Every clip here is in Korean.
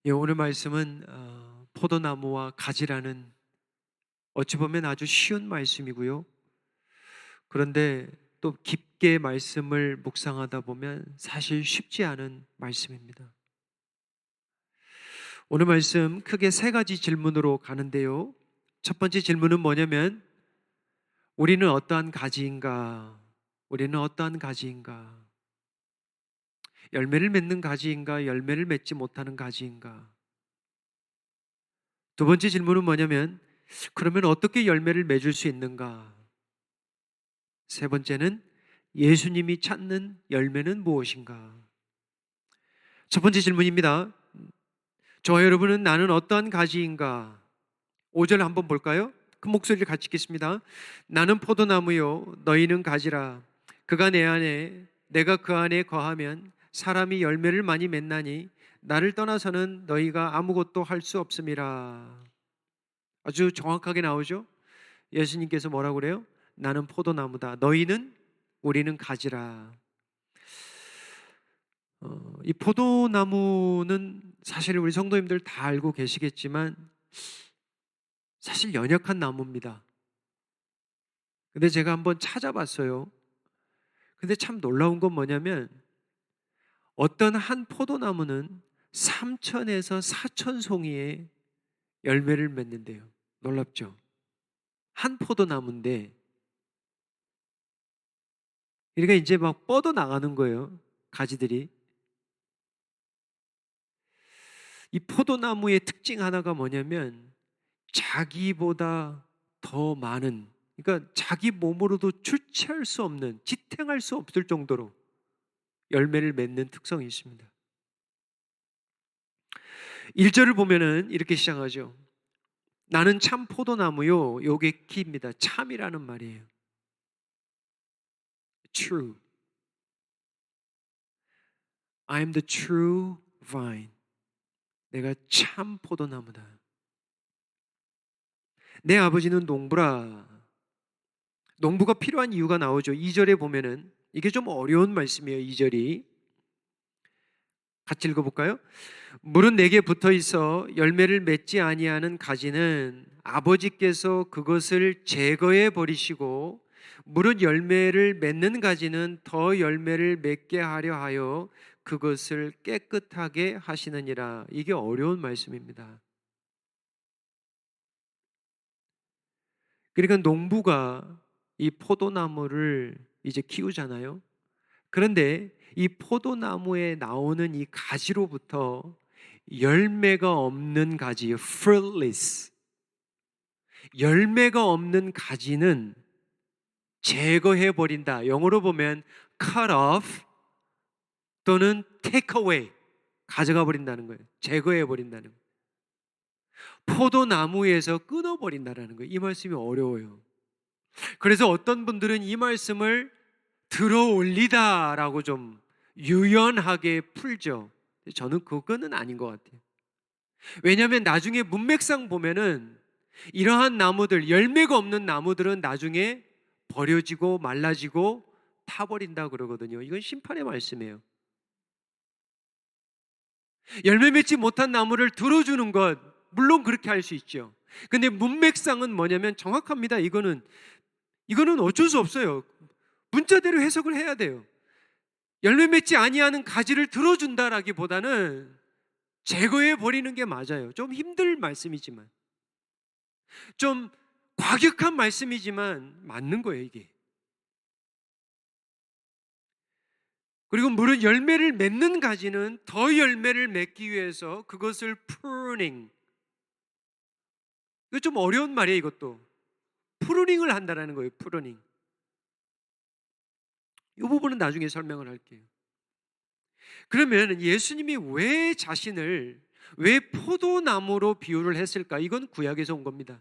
예, 오늘 말씀은 포도나무와 가지라는 어찌 보면 아주 쉬운 말씀이고요. 그런데 또 깊게 말씀을 묵상하다 보면 사실 쉽지 않은 말씀입니다. 오늘 말씀 크게 세 가지 질문으로 가는데요. 첫 번째 질문은 뭐냐면 우리는 어떠한 가지인가? 우리는 어떠한 가지인가? 열매를 맺는 가지인가? 열매를 맺지 못하는 가지인가? 두 번째 질문은 뭐냐면 그러면 어떻게 열매를 맺을 수 있는가? 세 번째는 예수님이 찾는 열매는 무엇인가? 첫 번째 질문입니다. 저와 여러분은 나는 어떠한 가지인가? 5절 한번 볼까요? 큰 목소리를 같이 읽겠습니다. 나는 포도나무요, 너희는 가지라. 그가 내 안에, 내가 그 안에 거하면 사람이 열매를 많이 맺나니 나를 떠나서는 너희가 아무것도 할 수 없음이라. 아주 정확하게 나오죠? 예수님께서 뭐라고 그래요? 나는 포도나무다. 너희는 우리는 가지라. 이 포도나무는 사실 우리 성도님들 다 알고 계시겠지만 사실 연약한 나무입니다. 근데 제가 한번 찾아봤어요. 근데 참 놀라운 건 뭐냐면 어떤 한 포도나무는 3천에서 4천 송이의 열매를 맺는데요. 놀랍죠? 한 포도나무인데 그러니까 이제 막 뻗어 나가는 거예요. 가지들이. 이 포도나무의 특징 하나가 뭐냐면 자기보다 더 많은, 그러니까 자기 몸으로도 주체할 수 없는, 지탱할 수 없을 정도로 열매를 맺는 특성이 있습니다. 1절을 보면은 이렇게 시작하죠. 나는 참 포도나무요. 요게 키입니다. 참이라는 말이에요. True. I am the true vine. 내가 참 포도나무다. 내 아버지는 농부라. 농부가 필요한 이유가 나오죠. 2절에 보면은 이게 좀 어려운 말씀이에요. 2절이. 같이 읽어볼까요? 물은 내게 붙어 있어 열매를 맺지 아니하는 가지는 아버지께서 그것을 제거해 버리시고 물은 열매를 맺는 가지는 더 열매를 맺게 하려 하여 그것을 깨끗하게 하시느니라. 이게 어려운 말씀입니다. 그러니까 농부가 이 포도나무를 이제 키우잖아요. 그런데 이 포도나무에 나오는 이 가지로부터 열매가 없는 가지, fruitless, 열매가 없는 가지는 제거해 버린다. 영어로 보면 cut off 또는 take away, 가져가 버린다는 거예요. 제거해 버린다는 거예요. 포도나무에서 끊어 버린다는 거예요. 이 말씀이 어려워요. 그래서 어떤 분들은 이 말씀을 들어 올리다라고 좀 유연하게 풀죠. 저는 그거는 아닌 것 같아요. 왜냐하면 나중에 문맥상 보면은 이러한 나무들, 열매가 없는 나무들은 나중에 버려지고 말라지고 타버린다 그러거든요. 이건 심판의 말씀이에요. 열매 맺지 못한 나무를 들어주는 것, 물론 그렇게 할 수 있죠. 근데 문맥상은 뭐냐면 정확합니다. 이거는 어쩔 수 없어요. 문자대로 해석을 해야 돼요. 열매 맺지 아니하는 가지를 들어준다라기보다는 제거해 버리는 게 맞아요. 좀 힘들 말씀이지만, 좀 과격한 말씀이지만 맞는 거예요, 이게. 그리고 물은 열매를 맺는 가지는 더 열매를 맺기 위해서 그것을 pruning, 이거 좀 어려운 말이에요, 이것도. 프루닝을 한다라는 거예요, 프루닝. 이 부분은 나중에 설명을 할게요. 그러면 예수님이 왜 포도나무로 비유를 했을까? 이건 구약에서 온 겁니다.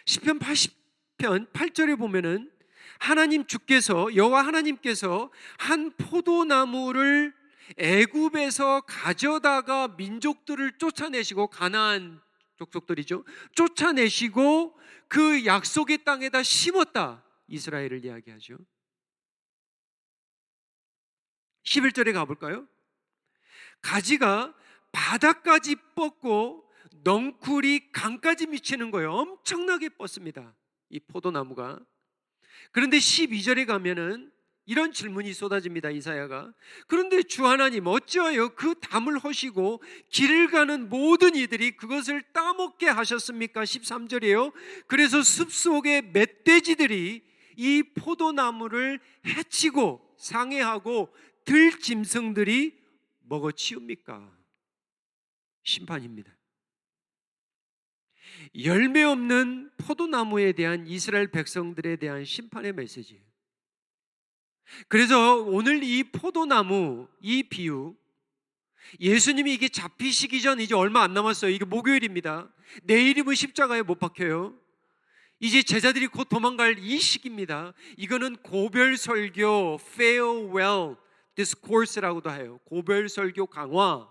시편 80편 8절에 보면은 여호와 하나님께서 한 포도나무를 애굽에서 가져다가 민족들을 쫓아내시고, 가나안 족속들이죠. 쫓아내시고 그 약속의 땅에다 심었다. 이스라엘을 이야기하죠. 11절에 가볼까요? 가지가 바닥까지 뻗고 넝쿨이 강까지 미치는 거예요. 엄청나게 뻗습니다, 이 포도나무가. 그런데 12절에 가면은 이런 질문이 쏟아집니다, 이사야가. 그런데 주 하나님, 어찌하여 그 담을 허시고 길을 가는 모든 이들이 그것을 따먹게 하셨습니까? 13절이에요. 그래서 숲속의 멧돼지들이 이 포도나무를 해치고 상해하고 들짐승들이 먹어치웁니까? 심판입니다. 열매 없는 포도나무에 대한 이스라엘 백성들에 대한 심판의 메시지예요. 그래서 오늘 이 포도나무, 이 비유, 예수님이 이게 잡히시기 전 이제 얼마 안 남았어요. 이게 목요일입니다. 내일이면 십자가에 못 박혀요. 이제 제자들이 곧 도망갈 이 시기입니다. 이거는 고별 설교, farewell discourse라고도 해요. 고별 설교 강화.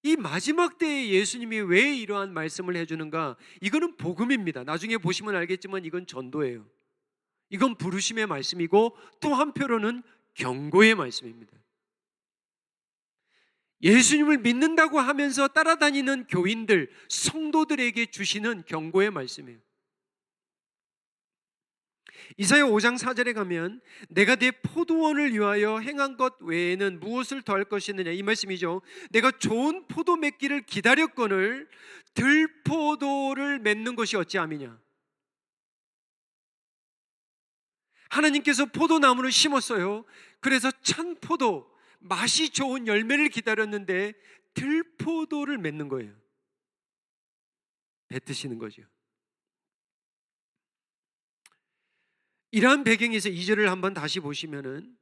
이 마지막 때에 예수님이 왜 이러한 말씀을 해주는가? 이거는 복음입니다. 나중에 보시면 알겠지만 이건 전도예요. 이건 부르심의 말씀이고 또 한편으로는 경고의 말씀입니다. 예수님을 믿는다고 하면서 따라다니는 교인들, 성도들에게 주시는 경고의 말씀이에요. 이사야 5장 4절에 가면 내가 내 포도원을 위하여 행한 것 외에는 무엇을 더할 것이느냐, 이 말씀이죠. 내가 좋은 포도 맺기를 기다렸거늘 들포도를 맺는 것이 어찌함이냐. 하나님께서 포도나무를 심었어요. 그래서 찬 포도, 맛이 좋은 열매를 기다렸는데 들포도를 맺는 거예요. 뱉으시는 거죠. 이러한 배경에서 2절을 한번 다시 보시면은,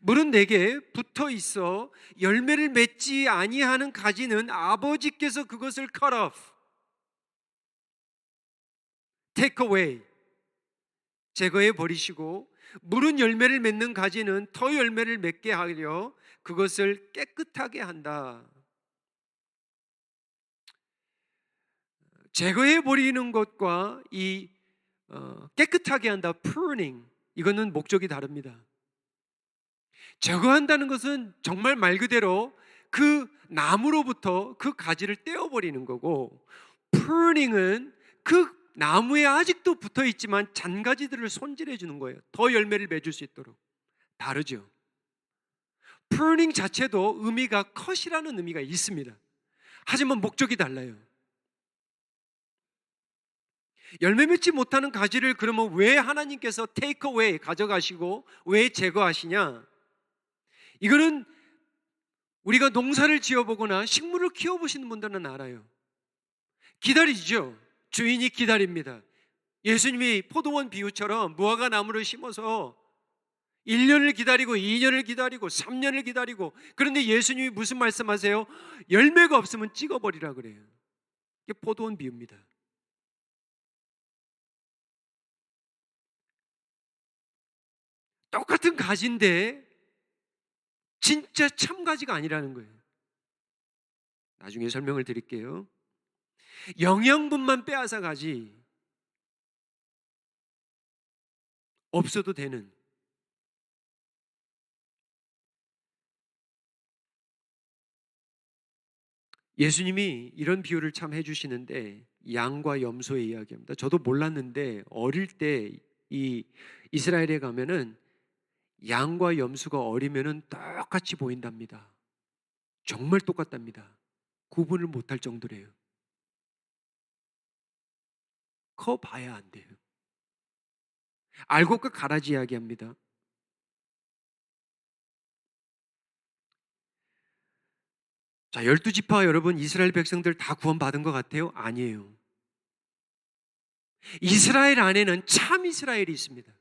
물은 내게 붙어 있어 열매를 맺지 아니하는 가지는 아버지께서 그것을 cut off, take away, 제거해 버리시고, 물은 열매를 맺는 가지는 더 열매를 맺게 하려 그것을 깨끗하게 한다. 제거해 버리는 것과 이 깨끗하게 한다, pruning, 이거는 목적이 다릅니다. 제거한다는 것은 정말 말 그대로 그 나무로부터 그 가지를 떼어버리는 거고, pruning은 그 나무에 아직도 붙어 있지만 잔가지들을 손질해 주는 거예요. 더 열매를 맺을 수 있도록. 다르죠. pruning 자체도 의미가 컷이라는 의미가 있습니다. 하지만 목적이 달라요. 열매 맺지 못하는 가지를 그러면 왜 하나님께서 take away, 가져가시고 왜 제거하시냐? 이거는 우리가 농사를 지어보거나 식물을 키워보시는 분들은 알아요. 기다리죠. 주인이 기다립니다. 예수님이 포도원 비유처럼 무화과 나무를 심어서 1년을 기다리고 2년을 기다리고 3년을 기다리고, 그런데 예수님이 무슨 말씀하세요? 열매가 없으면 찍어버리라 그래요. 이게 포도원 비유입니다. 똑같은 가지인데 진짜 참가지가 아니라는 거예요. 나중에 설명을 드릴게요. 영양분만 빼앗아 가지 없어도 되는. 예수님이 이런 비유를 참 해주시는데, 양과 염소의 이야기입니다. 저도 몰랐는데 어릴 때 이 이스라엘에 가면은 양과 염소가 어리면은 똑같이 보인답니다. 정말 똑같답니다. 구분을 못할 정도래요. 커 봐야 안 돼요. 알곡과 가라지 이야기합니다. 자, 12지파 여러분, 이스라엘 백성들 다 구원받은 것 같아요? 아니에요. 이스라엘 안에는 참 이스라엘이 있습니다.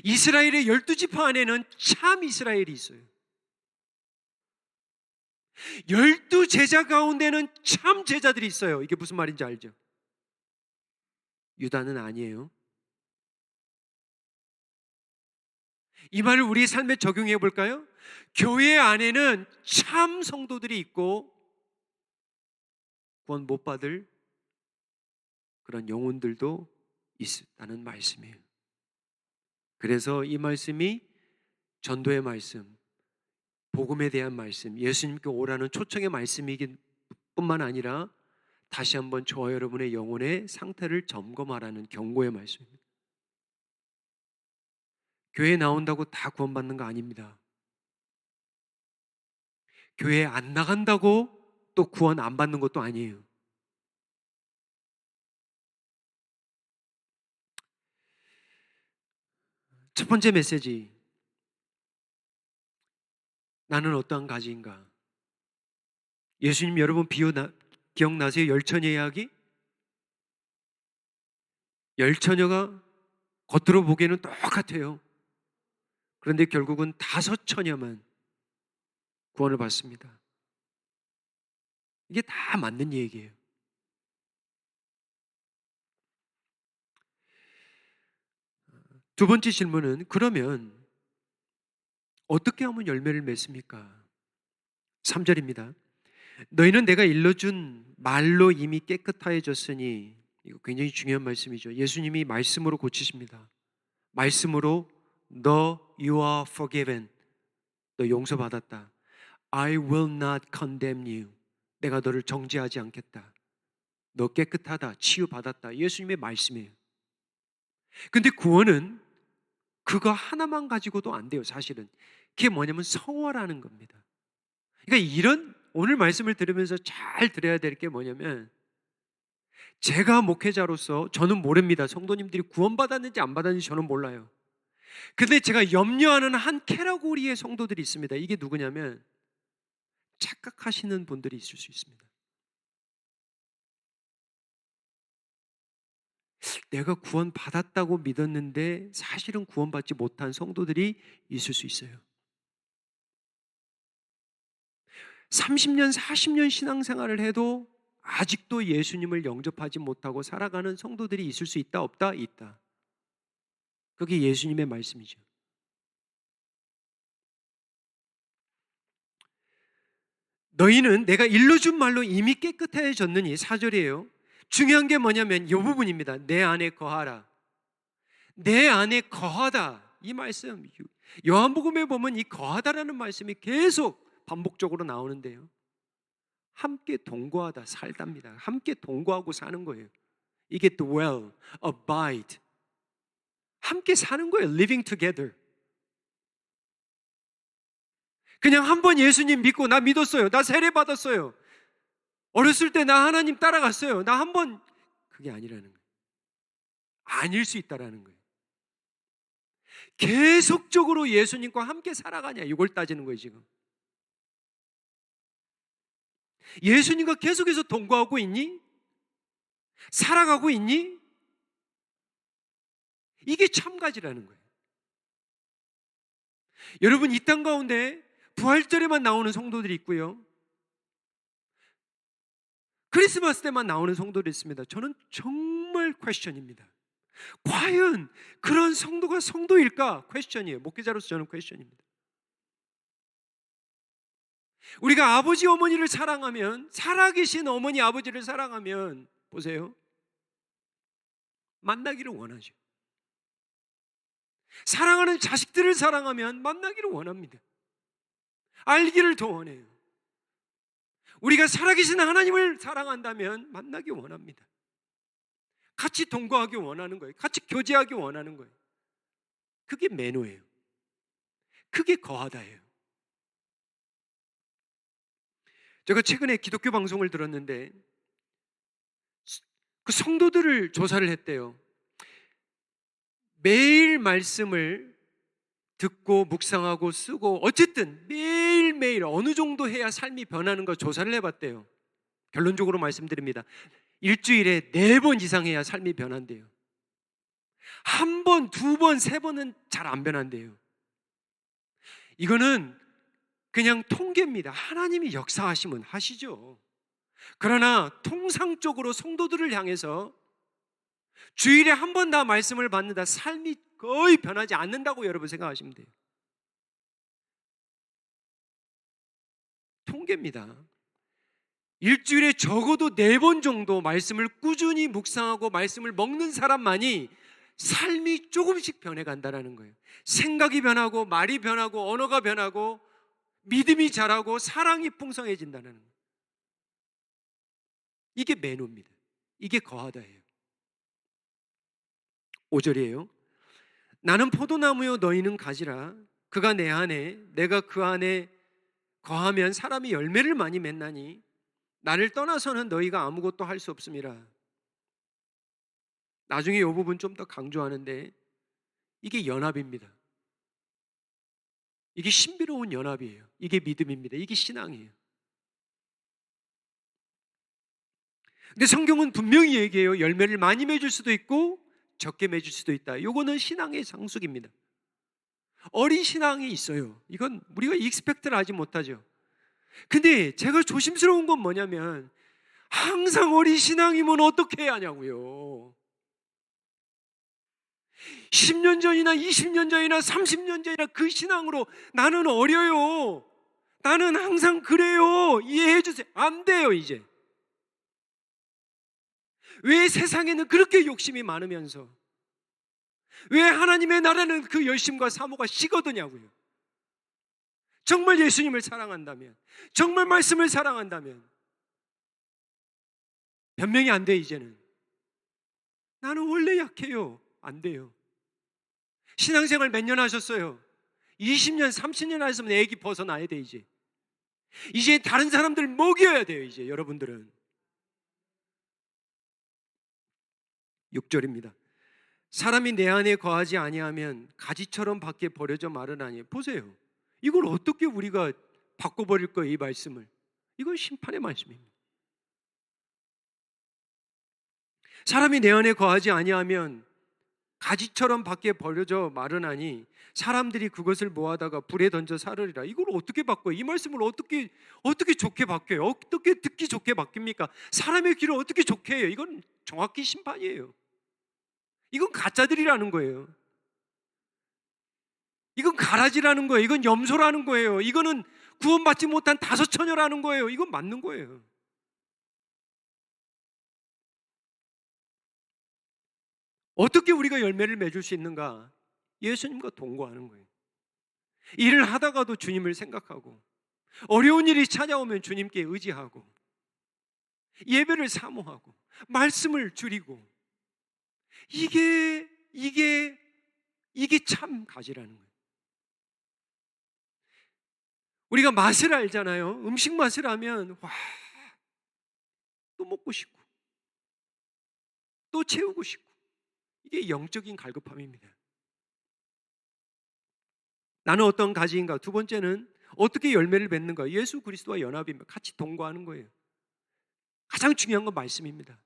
이스라엘의 12지파 안에는 참 이스라엘이 있어요. 12제자 가운데는 참 제자들이 있어요. 이게 무슨 말인지 알죠? 유다는 아니에요. 이 말을 우리 삶에 적용해 볼까요? 교회 안에는 참 성도들이 있고 구원 못 받을 그런 영혼들도 있다는 말씀이에요. 그래서 이 말씀이 전도의 말씀, 복음에 대한 말씀, 예수님께 오라는 초청의 말씀이긴 뿐만 아니라 다시 한번 저와 여러분의 영혼의 상태를 점검하라는 경고의 말씀입니다. 교회에 나온다고 다 구원받는 거 아닙니다. 교회에 안 나간다고 또 구원 안 받는 것도 아니에요. 첫 번째 메시지, 나는 어떠한 가지인가? 예수님 여러분 기억나세요? 열처녀 이야기? 열처녀가 겉으로 보기에는 똑같아요. 그런데 결국은 5처녀만 구원을 받습니다. 이게 다 맞는 얘기예요. 두 번째 질문은, 그러면 어떻게 하면 열매를 맺습니까? 3절입니다. 너희는 내가 일러준 말로 이미 깨끗하여졌으니, 이거 굉장히 중요한 말씀이죠. 예수님이 말씀으로 고치십니다. 말씀으로 you are forgiven. 너 용서받았다. I will not condemn you. 내가 너를 정죄하지 않겠다. 너 깨끗하다. 치유받았다. 예수님의 말씀이에요. 근데 구원은 그거 하나만 가지고도 안 돼요, 사실은. 그게 뭐냐면 성화라는 겁니다. 그러니까 오늘 말씀을 들으면서 잘 들어야 될 게 뭐냐면, 제가 목회자로서 저는 모릅니다. 성도님들이 구원받았는지 안 받았는지 저는 몰라요. 근데 제가 염려하는 한 캐러고리의 성도들이 있습니다. 이게 누구냐면, 착각하시는 분들이 있을 수 있습니다. 내가 구원받았다고 믿었는데 사실은 구원받지 못한 성도들이 있을 수 있어요. 30년, 40년 신앙생활을 해도 아직도 예수님을 영접하지 못하고 살아가는 성도들이 있을 수 있다, 없다? 있다. 그게 예수님의 말씀이죠. 너희는 내가 일러준 말로 이미 깨끗해졌느니, 4절이에요. 중요한 게 뭐냐면 이 부분입니다. 내 안에 거하라. 내 안에 거하다. 이 말씀, 요한복음에 보면 이 거하다라는 말씀이 계속 반복적으로 나오는데요. 함께 동거하다, 살답니다. 함께 동거하고 사는 거예요. 이게 dwell, abide. 함께 사는 거예요. living together. 그냥 한번 예수님 믿고 나 믿었어요. 나 세례 받았어요. 어렸을 때 나 하나님 따라갔어요. 나 한번, 그게 아니라는 거예요. 아닐 수 있다라는 거예요. 계속적으로 예수님과 함께 살아가냐, 이걸 따지는 거예요, 지금. 예수님과 계속해서 동거하고 있니? 살아가고 있니? 이게 참가지라는 거예요. 여러분, 이 땅 가운데 부활절에만 나오는 성도들이 있고요, 크리스마스 때만 나오는 성도들이 있습니다. 저는 정말 퀘스천입니다. 과연 그런 성도가 성도일까? 퀘스천이에요. 목회자로서 저는 퀘스천입니다. 우리가 아버지 어머니를 사랑하면, 살아계신 어머니 아버지를 사랑하면, 보세요, 만나기를 원하죠. 사랑하는 자식들을 사랑하면 만나기를 원합니다. 알기를 더 원해요. 우리가 살아계신 하나님을 사랑한다면 만나기 원합니다. 같이 동거하기 원하는 거예요. 같이 교제하기 원하는 거예요. 그게 매너예요. 그게 거하다예요. 제가 최근에 기독교 방송을 들었는데 그 성도들을 조사를 했대요. 매일 말씀을 듣고 묵상하고 쓰고 어쨌든 매일매일 어느 정도 해야 삶이 변하는 거 조사를 해봤대요. 결론적으로 말씀드립니다. 일주일에 4번 이상 해야 삶이 변한대요. 1번, 2번, 3번은 잘 안 변한대요. 이거는 그냥 통계입니다. 하나님이 역사하시면 하시죠. 그러나 통상적으로 성도들을 향해서 주일에 1번 다 말씀을 받는다, 삶이 거의 변하지 않는다고 여러분 생각하시면 돼요. 통계입니다. 일주일에 적어도 4번 정도 말씀을 꾸준히 묵상하고 말씀을 먹는 사람만이 삶이 조금씩 변해간다는 거예요. 생각이 변하고 말이 변하고 언어가 변하고 믿음이 자라고 사랑이 풍성해진다는 거예요. 이게 매너입니다. 이게 거하다예요. 5절이에요. 나는 포도나무요 너희는 가지라. 그가 내 안에 내가 그 안에 거하면 사람이 열매를 많이 맺나니 나를 떠나서는 너희가 아무것도 할 수 없음이라. 나중에 이 부분 좀 더 강조하는데 이게 연합입니다. 이게 신비로운 연합이에요. 이게 믿음입니다. 이게 신앙이에요. 근데 성경은 분명히 얘기해요. 열매를 많이 맺을 수도 있고 적게 맺을 수도 있다. 이거는 신앙의 상식입니다. 어린 신앙이 있어요. 이건 우리가 익스펙트를 하지 못하죠. 근데 제가 조심스러운 건 뭐냐면 항상 어린 신앙이면 어떻게 해야 하냐고요. 10년 전이나 20년 전이나 30년 전이나 그 신앙으로 나는 어려요. 나는 항상 그래요. 이해해 주세요. 안 돼요, 이제. 왜 세상에는 그렇게 욕심이 많으면서 왜 하나님의 나라는 그 열심과 사모가 식어드냐고요. 정말 예수님을 사랑한다면, 정말 말씀을 사랑한다면 변명이 안 돼. 이제는 나는 원래 약해요. 안 돼요. 신앙생활 몇 년 하셨어요? 20년, 30년 하셨으면 애기 벗어나야 돼. 이제 다른 사람들 먹여야 돼요. 이제 여러분들은. 6절입니다. 사람이 내 안에 거하지 아니하면 가지처럼 밖에 버려져 마르나니. 보세요. 이걸 어떻게 우리가 바꿔버릴 거예요, 이 말씀을. 이건 심판의 말씀입니다. 사람이 내 안에 거하지 아니하면 가지처럼 밖에 버려져 마르나니 사람들이 그것을 모아다가 불에 던져 사르리라. 이걸 어떻게 바꿔요? 이 말씀을 어떻게 좋게 바뀌어요? 어떻게 듣기 좋게 바뀝니까? 사람의 귀를 어떻게 좋게 해요? 이건 정확히 심판이에요. 이건 가짜들이라는 거예요. 이건 가라지라는 거예요. 이건 염소라는 거예요. 이거는 구원받지 못한 다섯 처녀라는 거예요. 이건 맞는 거예요. 어떻게 우리가 열매를 맺을 수 있는가? 예수님과 동거하는 거예요. 일을 하다가도 주님을 생각하고, 어려운 일이 찾아오면 주님께 의지하고, 예배를 사모하고, 말씀을 줄이고, 이게 참 가지라는 거예요. 우리가 맛을 알잖아요. 음식 맛을 알면 또 먹고 싶고 또 채우고 싶고, 이게 영적인 갈급함입니다. 나는 어떤 가지인가? 두 번째는 어떻게 열매를 맺는가? 예수 그리스도와 연합입니다. 같이 동거하는 거예요. 가장 중요한 건 말씀입니다.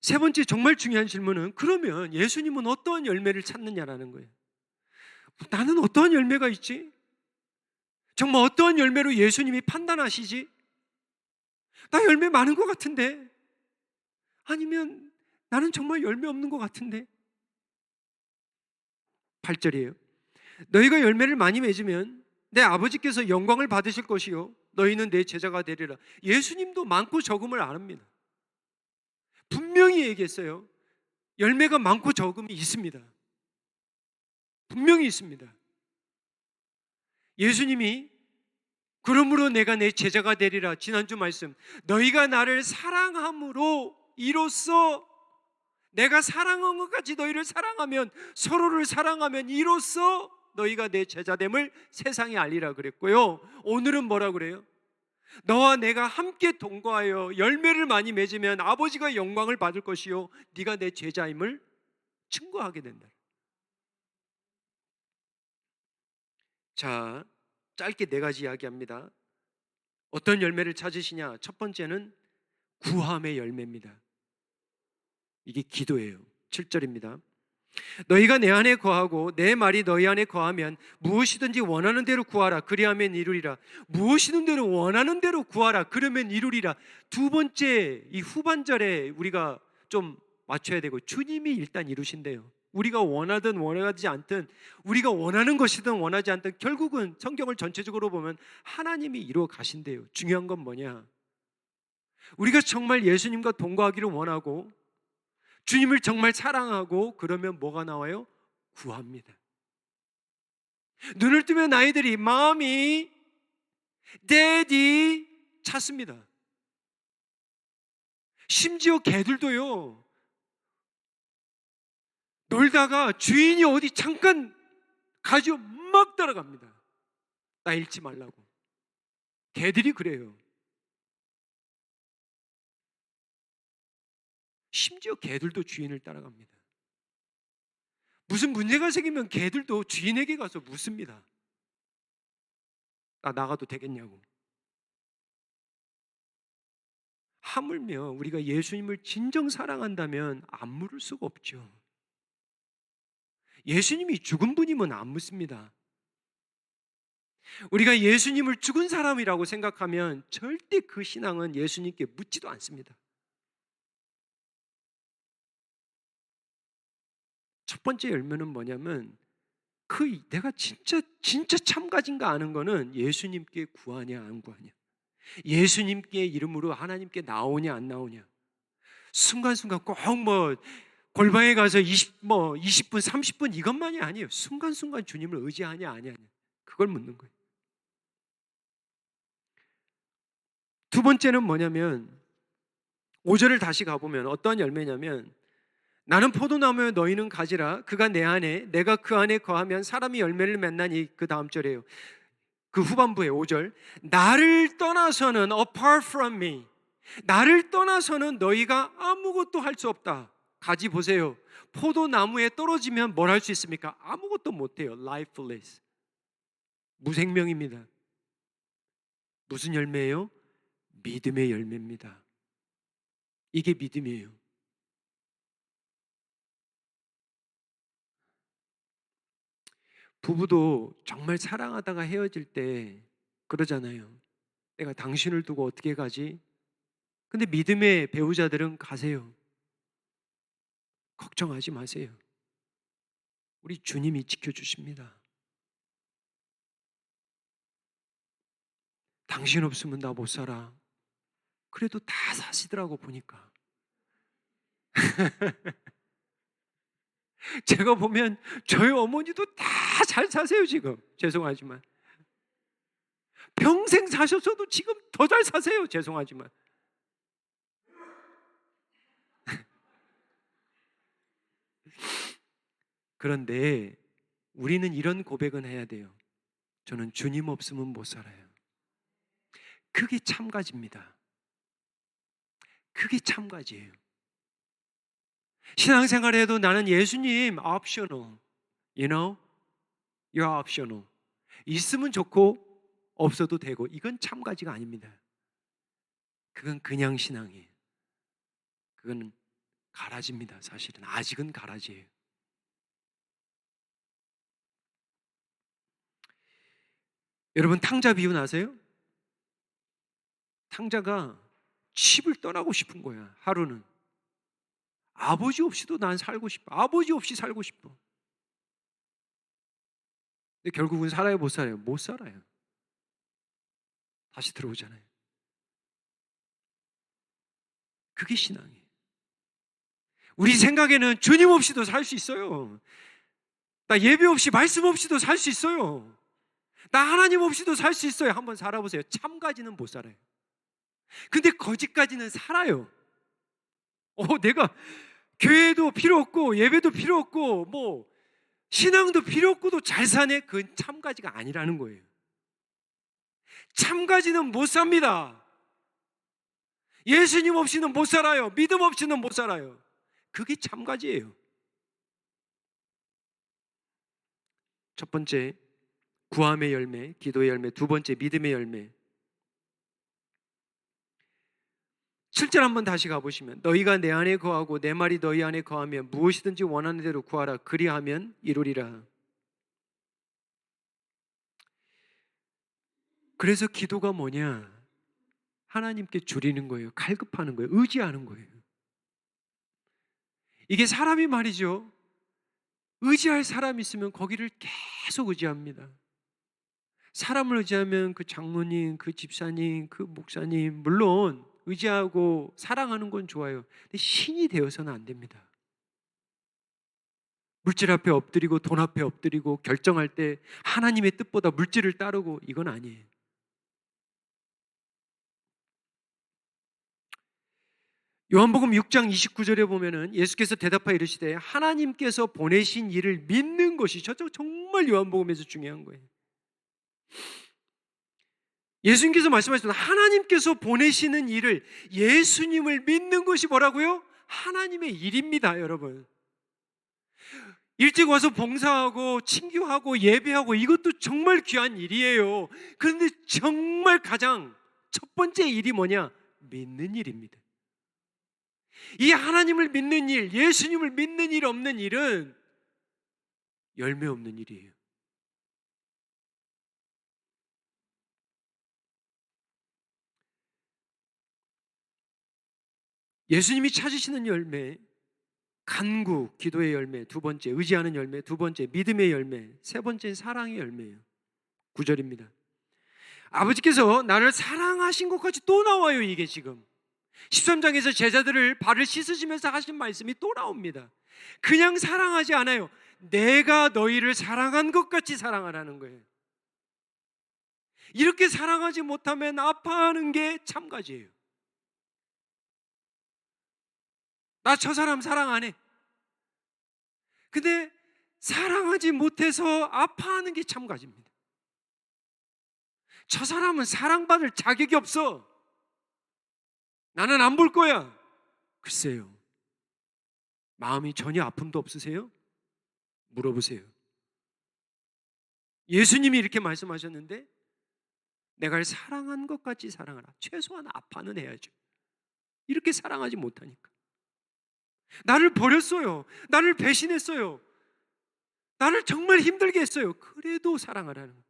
세 번째 정말 중요한 질문은 그러면 예수님은 어떠한 열매를 찾느냐라는 거예요. 나는 어떠한 열매가 있지? 정말 어떠한 열매로 예수님이 판단하시지? 나 열매 많은 것 같은데? 아니면 나는 정말 열매 없는 것 같은데? 8절이에요. 너희가 열매를 많이 맺으면 내 아버지께서 영광을 받으실 것이요 너희는 내 제자가 되리라. 예수님도 많고 적음을 아릅니다. 분명히 얘기했어요. 열매가 많고 적음이 있습니다. 분명히 있습니다. 예수님이 그러므로 내가 내 제자가 되리라. 지난주 말씀, 너희가 나를 사랑함으로 이로써 내가 사랑한 것까지 너희를 사랑하면, 서로를 사랑하면 이로써 너희가 내 제자됨을 세상에 알리라 그랬고요. 오늘은 뭐라 그래요? 너와 내가 함께 동거하여 열매를 많이 맺으면 아버지가 영광을 받을 것이요 네가 내 제자임을 증거하게 된다. 자, 짧게 네 가지 이야기합니다. 어떤 열매를 찾으시냐? 첫 번째는 구함의 열매입니다. 이게 기도예요. 7절입니다. 너희가 내 안에 거하고 내 말이 너희 안에 거하면 무엇이든지 원하는 대로 구하라. 그리하면 이루리라. 무엇이든 대로 원하는 대로 구하라. 그러면 이루리라. 두 번째, 이 후반절에 우리가 좀 맞춰야 되고, 주님이 일단 이루신대요. 우리가 원하든 원하지 않든, 우리가 원하는 것이든 원하지 않든 결국은 성경을 전체적으로 보면 하나님이 이루어 가신대요. 중요한 건 뭐냐? 우리가 정말 예수님과 동거하기를 원하고 주님을 정말 사랑하고 그러면 뭐가 나와요? 구합니다. 눈을 뜨면 아이들이 마미, 데디 찾습니다. 심지어 개들도요, 놀다가 주인이 어디 잠깐 가지고 막 따라갑니다. 나 잃지 말라고. 개들이 그래요. 심지어 개들도 주인을 따라갑니다. 무슨 문제가 생기면 개들도 주인에게 가서 묻습니다. 나 나가도 되겠냐고. 하물며 우리가 예수님을 진정 사랑한다면 안 물을 수가 없죠. 예수님이 죽은 분이면 안 묻습니다. 우리가 예수님을 죽은 사람이라고 생각하면 절대 그 신앙은 예수님께 묻지도 않습니다. 첫 번째 열매는 뭐냐면 내가 진짜 참가진가 아는 거는 예수님께 구하냐 안 구하냐, 예수님께 이름으로 하나님께 나오냐 안 나오냐. 순간순간 꼭 골방에 가서 20분 30분 이것만이 아니에요. 순간순간 주님을 의지하냐 아니냐, 그걸 묻는 거예요. 두 번째는 뭐냐면 5절을 다시 가보면 어떠한 열매냐면, 나는 포도나무에 너희는 가지라. 그가 내 안에 내가 그 안에 거하면 사람이 열매를 맺나니. 그 다음 절이에요. 그 후반부에 5절, 나를 떠나서는 apart from me, 나를 떠나서는 너희가 아무것도 할 수 없다. 가지 보세요. 포도나무에 떨어지면 뭘 할 수 있습니까? 아무것도 못해요. lifeless, 무생명입니다. 무슨 열매예요? 믿음의 열매입니다. 이게 믿음이에요. 부부도 정말 사랑하다가 헤어질 때 그러잖아요. 내가 당신을 두고 어떻게 가지? 근데 믿음의 배우자들은 가세요. 걱정하지 마세요. 우리 주님이 지켜주십니다. 당신 없으면 나 못 살아. 그래도 다 사시더라고 보니까. 제가 보면 저희 어머니도 다 잘 사세요 지금. 죄송하지만 평생 사셨어도 지금 더 잘 사세요. 죄송하지만. 그런데 우리는 이런 고백은 해야 돼요. 저는 주님 없으면 못 살아요. 그게 참가지입니다. 그게 참가지예요. 신앙생활에도 나는 예수님 optional, you know, you're optional. 있으면 좋고 없어도 되고, 이건 참가지가 아닙니다. 그건 그냥 신앙이에요. 그건 가라지입니다. 사실은 아직은 가라지예요. 여러분 탕자 비유 아세요? 탕자가 집을 떠나고 싶은 거야. 하루는 아버지 없이도 난 살고 싶어. 아버지 없이 살고 싶어. 근데 결국은 살아요 못 살아요? 못 살아요. 다시 들어오잖아요. 그게 신앙이에요. 우리 생각에는 주님 없이도 살 수 있어요. 나 예배 없이 말씀 없이도 살 수 있어요. 나 하나님 없이도 살 수 있어요. 한번 살아보세요. 참까지는 못 살아요. 근데 거짓까지는 살아요. 내가 교회도 필요 없고 예배도 필요 없고 신앙도 필요 없고도 잘 사네. 그건 참가지가 아니라는 거예요. 참가지는 못 삽니다. 예수님 없이는 못 살아요. 믿음 없이는 못 살아요. 그게 참가지예요. 첫 번째 구함의 열매, 기도의 열매. 두 번째 믿음의 열매. 7절 한번 다시 가보시면, 너희가 내 안에 거하고 내 말이 너희 안에 거하면 무엇이든지 원하는 대로 구하라. 그리하면 이루리라. 그래서 기도가 뭐냐? 하나님께 줄이는 거예요. 갈급하는 거예요. 의지하는 거예요. 이게 사람이 말이죠, 의지할 사람이 있으면 거기를 계속 의지합니다. 사람을 의지하면 그 장로님, 그 집사님, 그 목사님, 물론 의지하고 사랑하는 건 좋아요. 근데 신이 되어서는 안 됩니다. 물질 앞에 엎드리고 돈 앞에 엎드리고 결정할 때 하나님의 뜻보다 물질을 따르고 이건 아니에요. 요한복음 6장 29절에 보면은 예수께서 대답하여 이르시되 하나님께서 보내신 일을 믿는 것이 정말 요한복음에서 중요한 거예요. 예수님께서 말씀하셨던 하나님께서 보내시는 일을 예수님을 믿는 것이 뭐라고요? 하나님의 일입니다, 여러분. 일찍 와서 봉사하고 친교하고 예배하고 이것도 정말 귀한 일이에요. 그런데 정말 가장 첫 번째 일이 뭐냐? 믿는 일입니다. 이 하나님을 믿는 일, 예수님을 믿는 일 없는 일은 열매 없는 일이에요. 예수님이 찾으시는 열매, 간구, 기도의 열매, 두 번째, 의지하는 열매, 두 번째, 믿음의 열매, 세 번째, 사랑의 열매예요. 9절입니다. 아버지께서 나를 사랑하신 것까지 또 나와요, 이게 지금. 13장에서 제자들을 발을 씻으시면서 하신 말씀이 또 나옵니다. 그냥 사랑하지 않아요. 내가 너희를 사랑한 것 같이 사랑하라는 거예요. 이렇게 사랑하지 못하면 아파하는 게 참가지예요. 나 저 사람 사랑 안 해. 근데 사랑하지 못해서 아파하는 게 참가지입니다. 저 사람은 사랑받을 자격이 없어. 나는 안 볼 거야. 글쎄요. 마음이 전혀 아픔도 없으세요? 물어보세요. 예수님이 이렇게 말씀하셨는데 내가 사랑한 것 같이 사랑하라. 최소한 아파는 해야죠. 이렇게 사랑하지 못하니까. 나를 버렸어요. 나를 배신했어요. 나를 정말 힘들게 했어요. 그래도 사랑하라는 거예요.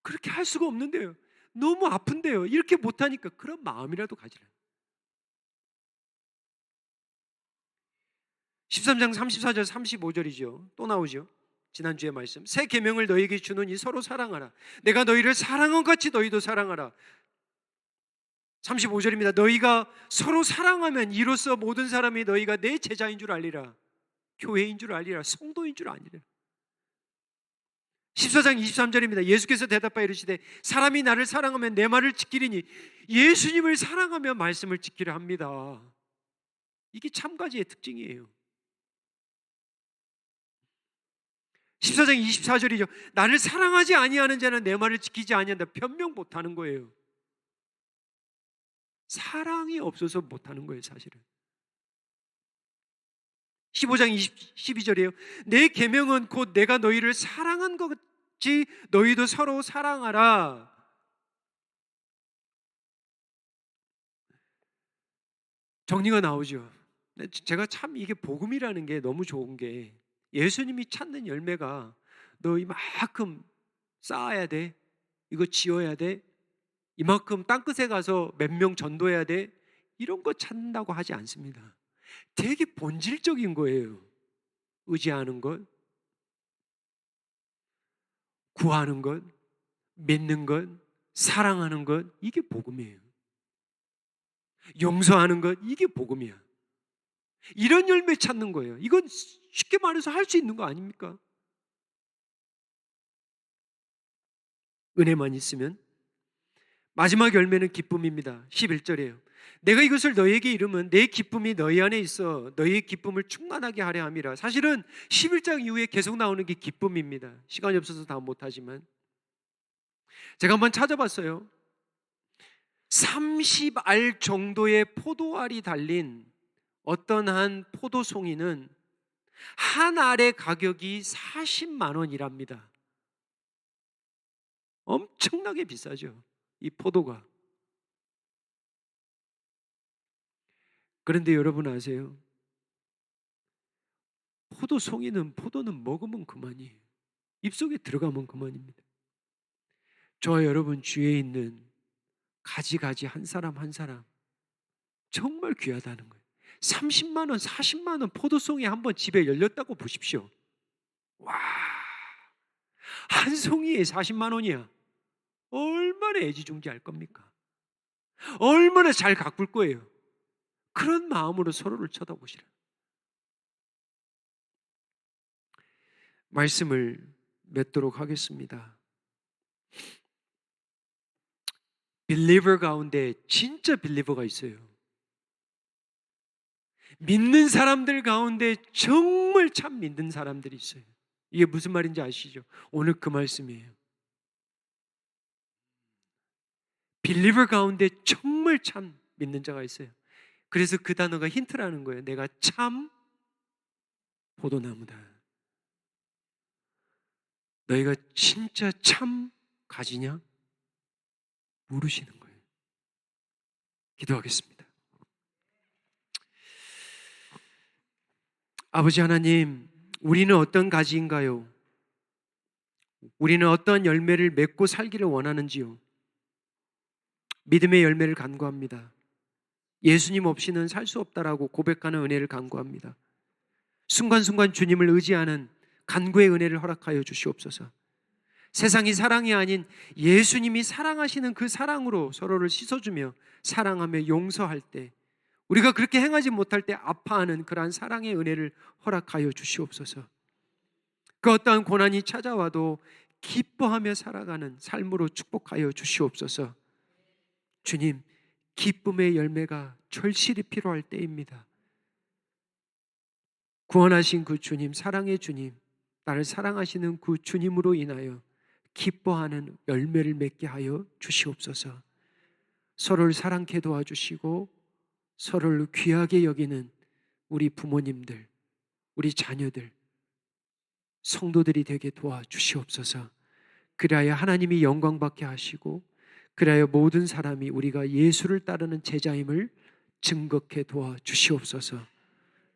그렇게 할 수가 없는데요. 너무 아픈데요. 이렇게 못하니까 그런 마음이라도 가지라. 13장 34절 35절이죠. 또 나오죠. 지난주에 말씀. 새 계명을 너희에게 주노니 서로 사랑하라. 내가 너희를 사랑한 같이 너희도 사랑하라. 35절입니다. 너희가 서로 사랑하면 이로써 모든 사람이 너희가 내 제자인 줄 알리라. 교회인 줄 알리라. 성도인 줄 아니라. 14장 23절입니다. 예수께서 대답하여 이르시되 사람이 나를 사랑하면 내 말을 지키리니 예수님을 사랑하며 말씀을 지키려 합니다. 이게 참가지의 특징이에요. 14장 24절이죠. 나를 사랑하지 아니하는 자는 내 말을 지키지 아니한다. 변명 못하는 거예요. 사랑이 없어서 못하는 거예요, 사실은. 15장 12절이에요. 내 계명은 곧 내가 너희를 사랑한 것 같이 너희도 서로 사랑하라. 정리가 나오죠. 제가 참 이게 복음이라는 게 너무 좋은 게 예수님이 찾는 열매가 너 이만큼 쌓아야 돼. 이거 지어야 돼. 이만큼 땅끝에 가서 몇 명 전도해야 돼. 이런 거 찾는다고 하지 않습니다. 되게 본질적인 거예요. 의지하는 것, 구하는 것, 믿는 것, 사랑하는 것, 이게 복음이에요. 용서하는 것, 이게 복음이야. 이런 열매 찾는 거예요. 이건 쉽게 말해서 할 수 있는 거 아닙니까? 은혜만 있으면. 마지막 열매는 기쁨입니다. 11절이에요. 내가 이것을 너희에게 이르면 내 기쁨이 너희 안에 있어 너희의 기쁨을 충만하게 하려 함이라. 사실은 11장 이후에 계속 나오는 게 기쁨입니다. 시간이 없어서 다 못하지만 제가 한번 찾아봤어요. 30알 정도의 포도알이 달린 어떤 한 포도송이는 한 알의 가격이 40만 원이랍니다. 엄청나게 비싸죠, 이 포도가. 그런데 여러분 아세요? 포도는 먹으면 그만이에요. 입속에 들어가면 그만입니다. 저와 여러분 주위에 있는 가지 한 사람 한 사람 정말 귀하다는 거예요. 30만 원, 40만 원 포도송이 한번 집에 열렸다고 보십시오. 와, 한 송이에 40만 원이야. 얼마나 애지중지할 겁니까? 얼마나 잘 가꿀 거예요. 그런 마음으로 서로를 쳐다보시라. 말씀을 맺도록 하겠습니다. 빌리버 가운데 진짜 빌리버가 있어요. 믿는 사람들 가운데 정말 참 믿는 사람들이 있어요. 이게 무슨 말인지 아시죠? 오늘 그 말씀이에요. 빌리버 가운데 정말 참 믿는 자가 있어요. 그래서 그 단어가 힌트라는 거예요. 내가 참 포도나무다. 너희가 진짜 참 가지냐? 물으시는 거예요. 기도하겠습니다. 아버지 하나님, 우리는 어떤 가지인가요? 우리는 어떤 열매를 맺고 살기를 원하는지요? 믿음의 열매를 간구합니다. 예수님 없이는 살 수 없다라고 고백하는 은혜를 간구합니다. 순간순간 주님을 의지하는 간구의 은혜를 허락하여 주시옵소서. 세상이 사랑이 아닌 예수님이 사랑하시는 그 사랑으로 서로를 씻어주며 사랑하며 용서할 때, 우리가 그렇게 행하지 못할 때 아파하는 그러한 사랑의 은혜를 허락하여 주시옵소서. 그 어떠한 고난이 찾아와도 기뻐하며 살아가는 삶으로 축복하여 주시옵소서. 주님, 기쁨의 열매가 절실히 필요할 때입니다. 구원하신 그 주님, 사랑의 주님, 나를 사랑하시는 그 주님으로 인하여 기뻐하는 열매를 맺게 하여 주시옵소서. 서로를 사랑케 도와주시고 서로를 귀하게 여기는 우리 부모님들, 우리 자녀들, 성도들이 되게 도와주시옵소서. 그리하여 하나님이 영광받게 하시고 그리하여 모든 사람이 우리가 예수를 따르는 제자임을 증거케 도와주시옵소서.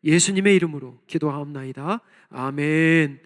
예수님의 이름으로 기도하옵나이다. 아멘.